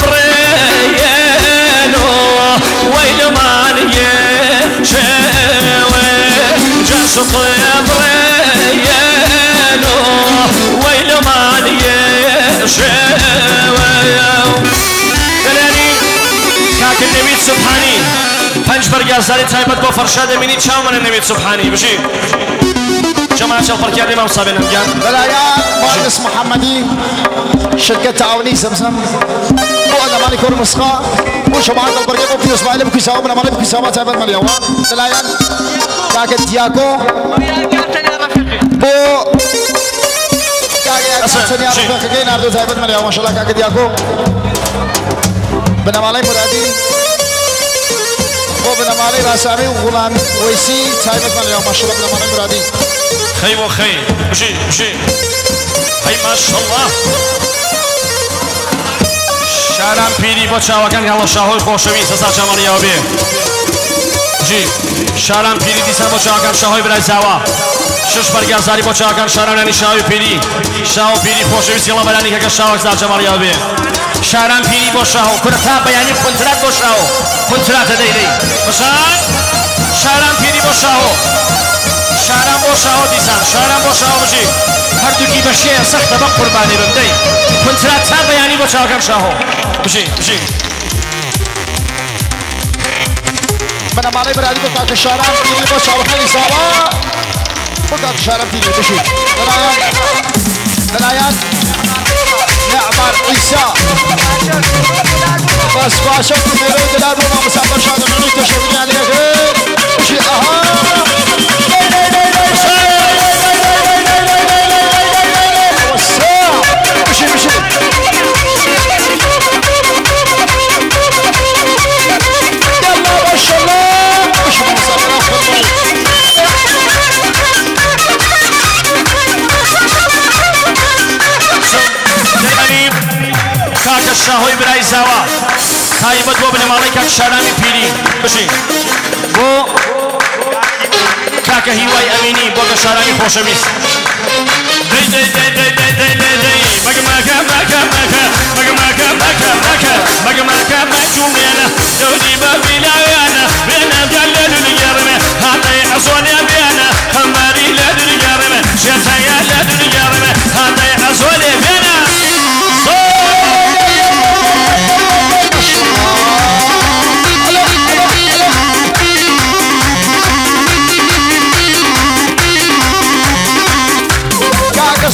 برينو ويل ماني شوي جاش برينو ويل ماني شوي دلاني كاك النبي سبحاني پنج برگازداری تایبت با فرشاد امینی چاومن النبي سبحاني بشي جماعة الفرقيان امام صابين امجان بلايان مهندس محمدي شركة تعاوني سمسم وانا مالك ورمسخاء وجماعة الفرقيان وفي اسماعيل بكي سوا من مالك بكي سوا تايبت مليون بلايان كاك دياكو بو كاك سنيا رفيقين اردو تايبت مليون ما شاء الله كاك دياكو بنمالي مرادي وبنمالي راسامي وغلام ويسي تايبت مليون ما شاء الله بنمالي مرادي خي وخي بشي بشي هاي ما شاء الله شارم پیری با چاوکن که الله شاهوی خوشوی سسا چمانیا بی بشي شارم پیری دیسن با چاوکن شاهوی برای زوا شش برگازداری با چاوکن شارم ننی شاهوی پیری شاهو پیری خوشوی سیلا برانی که شاهوک زا چمانیا بی شارم پیری با شاهو کرتا بیانی کنترات با شاهو کنترات دیلی بشان شارم پیری با شاهو شارم با شاهو دیسان شارم با شاهو بشی هر دوکی بشیه سخت با قربانی بندی کنترات تا بیانی با چاوکن شاهو بشی بشی من مالي برادي بتاعك الشارع تيجي بس شارع خلي سوا بتاعك الشارع تيجي بشي دلايان نعمر عيسى بس باشا كميرو دلال وما مسافر شاد مني تشوفني عليك بشي بشي بشي كاك الشاهوي براي زوا تايبت بو بن مالك كاك شارامي بيري بشي بو كاك هيواي اميني بو شارامي خوشميس دي دي دي دي دي دي دي دي مكا مكا مكا مكا مكا مكا مكا مكا مكا مجومينا دودي بابيلا انا بينا بجلل الجرمه هذا يحصون يا بينا خماري لد الجرمه شتايا لد الجرمه هذا يحصون يا بينا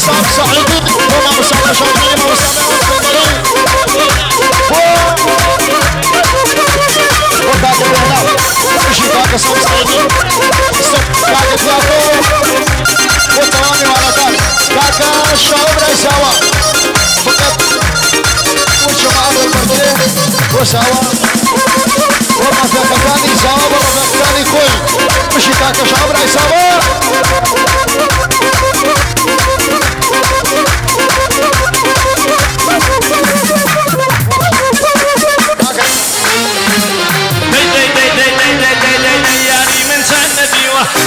صار صعيدي وما مسوى شغلي ما وسامي وكاك الوهلاب وشي كاك صار صعيدي كاك تلاقو وتواني وعلى كاك كاك الشعور يساوى فقط والجماعة البردية وساوى وما في مكاني ساوى وما في مكاني كل وشي كاك الشعور يساوى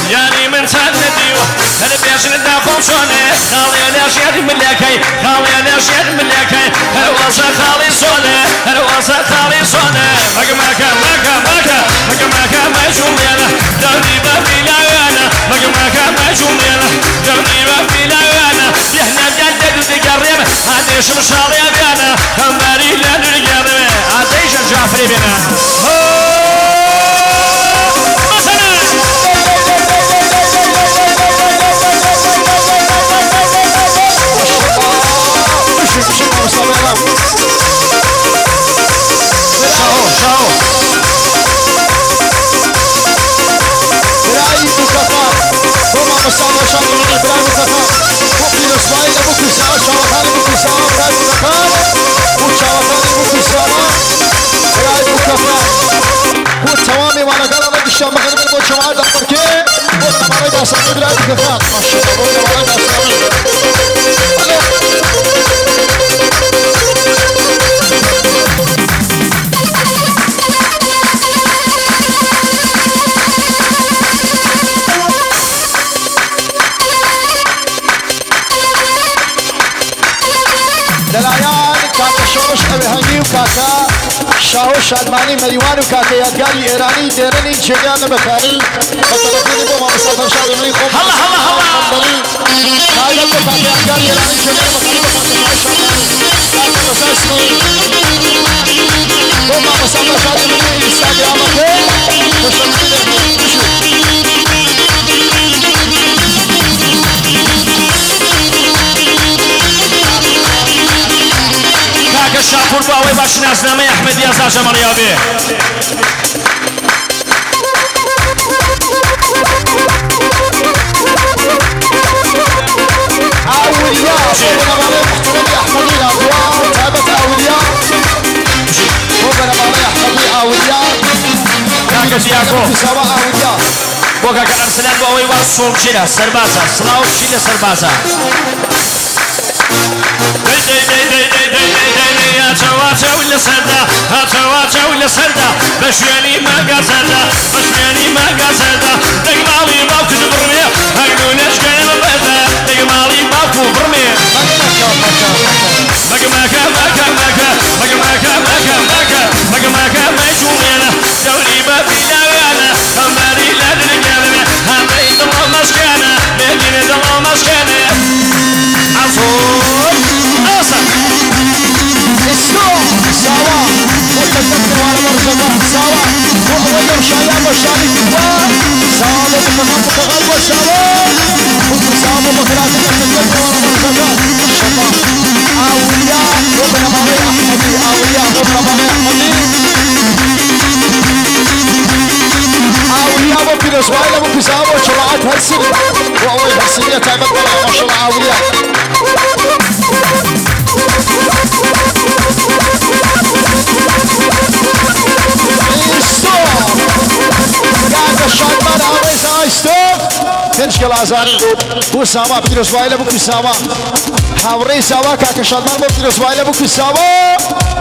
يعني من سنة ديوة هل بيشن الداخل شونه خالي الاشياء مليكي خالي الاشياء مليكي هل وصل خالي صونه هل وصل خالي صونه مكا مكا مكا مكا مكا مكا مجومينا دوني بابيلا انا مكا مكا مجومينا دوني بابيلا انا يحنا بجدد وتقرب هذا يشم شالي بينا خماري لن نقرب هذا يشم جعفري بينا مستوى شاطر من ابراهيم الزكار وفي الاسماعيل ابو كساء شاوخاني ابو كساء ابراهيم الزكار وشاوخاني ابو كساء ابراهيم الزكار والتوامي وانا قال انا الشام مغرب ابو جماعه التركي وانا مريض اصلا ابراهيم الزكار ما شاء الله وانا مريض اصلا دلايان كاك شورش أبي هنگی و کاکا شاو شادمانی مریوان و کاکا یادگاری ایرانی دیرنی جگان بکاری بطلقینی با ما مسافر شادمانی خوب هلا هلا هلا کاکا کاکا یادگاری ایرانی جگان بکاری کاکا مساسمی با ما مسافر شادمانی اینستاگرام که تشکر شاپور باوی باشناسنامه احمدی از جمالیابی أولياء ربنا مالي محترمي أحمدي أضواء تابت أولياء ربنا مالي أحمدي أولياء كاكا زياكو سوا أولياء بوكا كان أرسلان باوي وصول شيلة سربازة صلاو شيلة سربازة هاتوا ولا سردا هاتوا ولا سردا بشواني ما قصدا بشواني ما قصدا دقمالي باوك برمي هقولش كان بدا دقمالي باوك برمي مكا مجونينا دوري بابينا وانا هماري لا درجانا همري الله مسكانا بيجينا الله مسكانا عصور أصلا السوق سوا وتكتب على مرزقة سوا وأول شايب وشايب كبار سوا بتفهم بتغلب سوا وسوا بكرات تكتب على مرزقة شباب أولياء ربنا مالي أحمدي أولياء ربنا مالي أحمدي أولياء وبيرس وايد أبو كساب وشراعات هالسنة وأول هالسنة تعبت ما شاء الله أولياء شادمان آویز آیستوب تنشکل آزاری بو ساما پیروز وایل بو کساما حوری ساوا کاک شادمان بو پیروز وایل بو کساما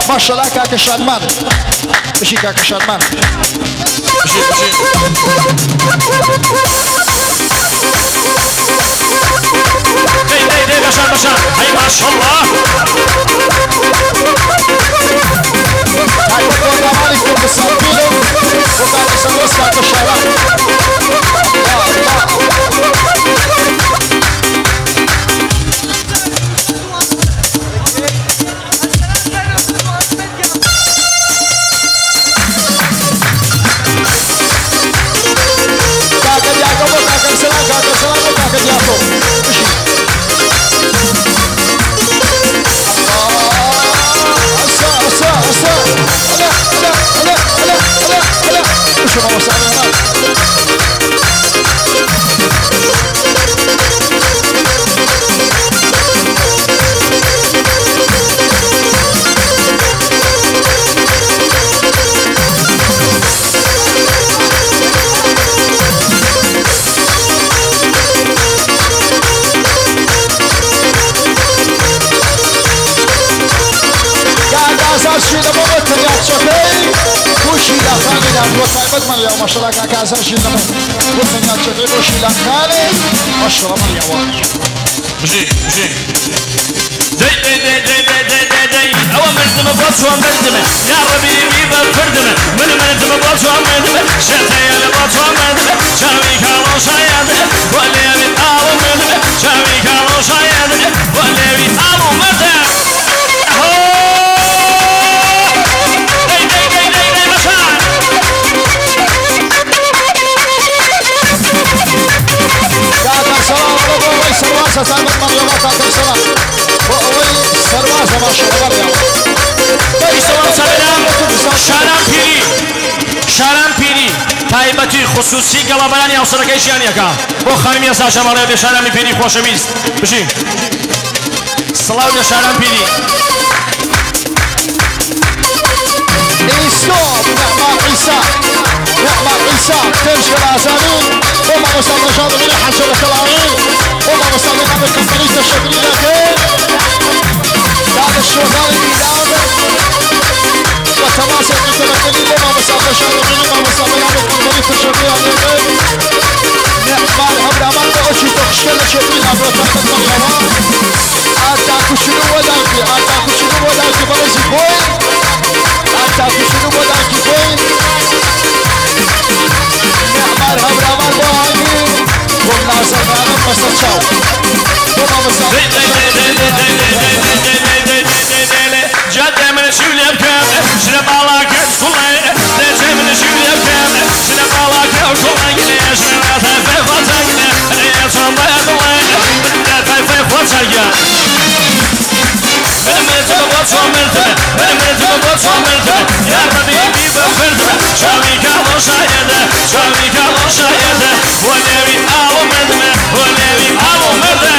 ماشالله کاک شادمان بشی کاک شادمان بشي دي بشار هاي ما شاء الله هاي بطور رمالي كنت بسابيلو وقال سنوس كاك شادمان ما شاء الله كاكا أسر شيلنا وثنيا تشغيل وشيلان كالي ما شاء الله من يواج بجي دي أو مردم بطوة مردم يا ربي بيبا فردم من مردم بطوة مردم شتي بطوة مردم شاوي كانوا شايدم ولي بيطالوا مردم شاوي كانوا شايدم ولي بيطالوا مردم سرواسة تعمل مريضات على السلام وأول سرواسة ما شاء الله شاران پیری تایبەتی خصوصی گەڵابەرانی هاوسەرەکەی ژیانیەکە بۆ خانمی ئێستا شەماڵەیە بێ شارانی پیری خۆشەویست بژین سڵاو لە شاران پیری ئیسۆ نەعما عیسا نەعما عیسا تێژ گەلازانین وما مستعمل شاطرين حسن الكلاوي وما مستعمل عمل كمبريت الشغلين لكن بعد الشغال الإدام وتواصل بالتمثيل وما مستعمل شاطرين وما مستعمل عمل كمبريت الشغلين لكن نعمال عبر عمال بأوشي تخشل الشغلين عبر طاقة مريوان آتاكو شنو وداكي بلجي كوين أتاكي شنو بداكي كوين نعمار هبرامار بوهايمي قمنا سفانا مصر شاو قمنا مصر جدة من شولي بكام شنو بالاك كلي دجة من شولي بكام شنو بالاك كلي ليش من هذا فتاك ليش ما يضلي من فتاك من تبغى مرتبة من تبغى مرتبة يا حبيبي بفرتبة شاوي كالو شايدة شاوي كالو شايدة ونبي أبو مرتبة ونبي أبو مرتبة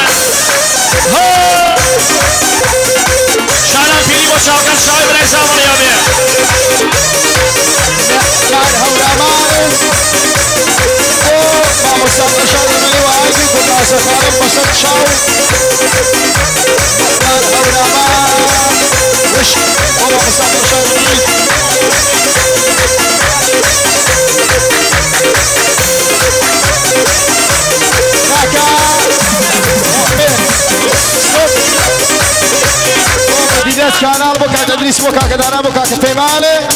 شارع فيلي وشاوكا شاوي بريسا مريابي شارع هورا مارس مامو سامر شاوي مني وعايزي كنا سفارم بسط شاوي شارع هورا مارس وش مامو سامر شاوي مني كاكا مدينة كانال بوكا تدريس بوكا كدانا بوكا كفيمانة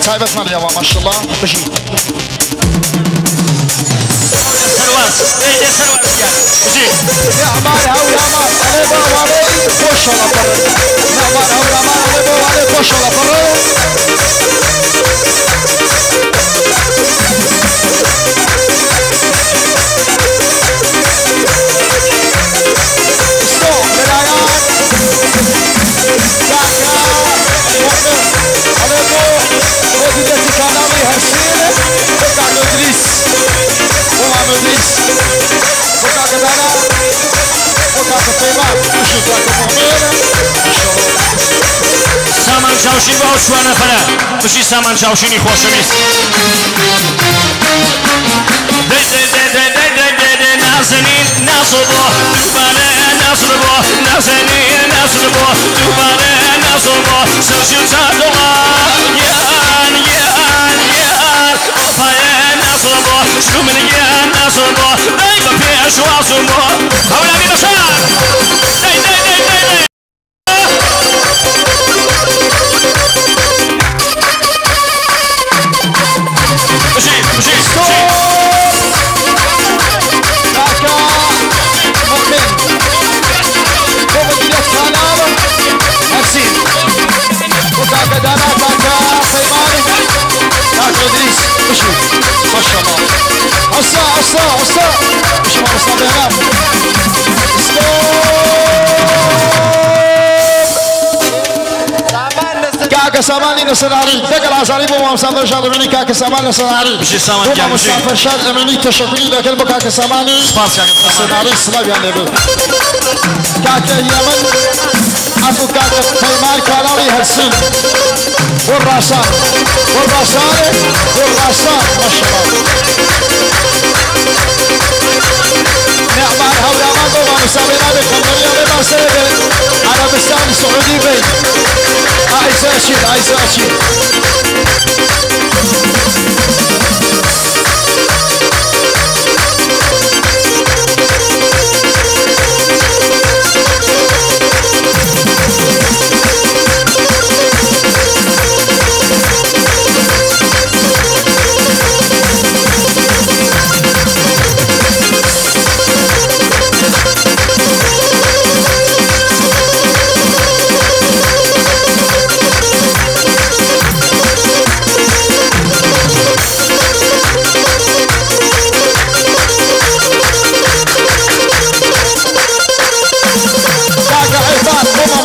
سايبت مريم ما شاء الله بشي سرواس ايه سرواس بشي يا عمار هاو يا عمار علي بابا علي خوش على برا يا عمار هاو يا عمار علي بابا علي خوش على برا سامان جاوشین با چوانه فره بشی سامان جاوشینی خوشمیست نازنین نصبو دوباره نصبو نازنین نصبو دوباره نصبو سرشو تدوغا یان یان یان پای نصبو شو من یان نصبو ای با پیش واسمو حالا می بشار دی دی دی دی دی بشی بشی كاكا دانا كاكا فيماني كاكا ادريس وشو ما شاء الله عصا عصا عصا وشو ما عصا بينام كاكا ساماني نسناري دقل عزاري بو مسافر شاد مني كاكا ساماني نسناري بشي سامان كامل مسافر شاد مني تشكري لكن بو كاكا ساماني نسناري سلام يعني بو كاكا يمن أفو كاكا فيمان كالاري هرسين والراسان والراسان والراسان ما شاء الله نعمان هولا ما قوما مسافرنا بكمرية بما سيبه عربستان السعودي بي عايزة أشيد عايزة أشيد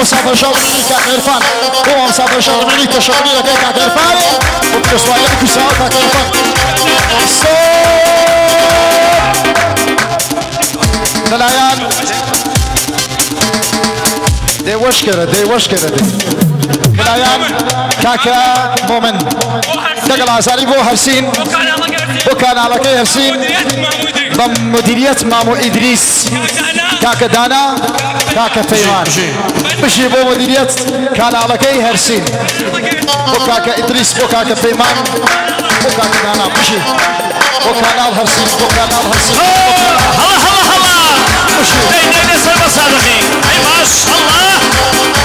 مسافر شغلي كاك عرفان هو مسافر شغلي تشغلي لك كاك عرفان وبتسوى لك ساعة كاك عرفان دلعيان دي وش كده دي وش كده دي دلعيان كاكا مؤمن دقل عزاري بو هرسين وكان على كي هرسين بمديرية مامو إدريس كاكا دانا كاكا فيمان بشي بو مديرية كان على كي هرسين وكاكا إدريس وكاكا فيمان وكاكا دانا بشي وكان على هرسين وكان على هرسين هلا هلا هلا بشي هي نسر بصادقين أي ما شاء الله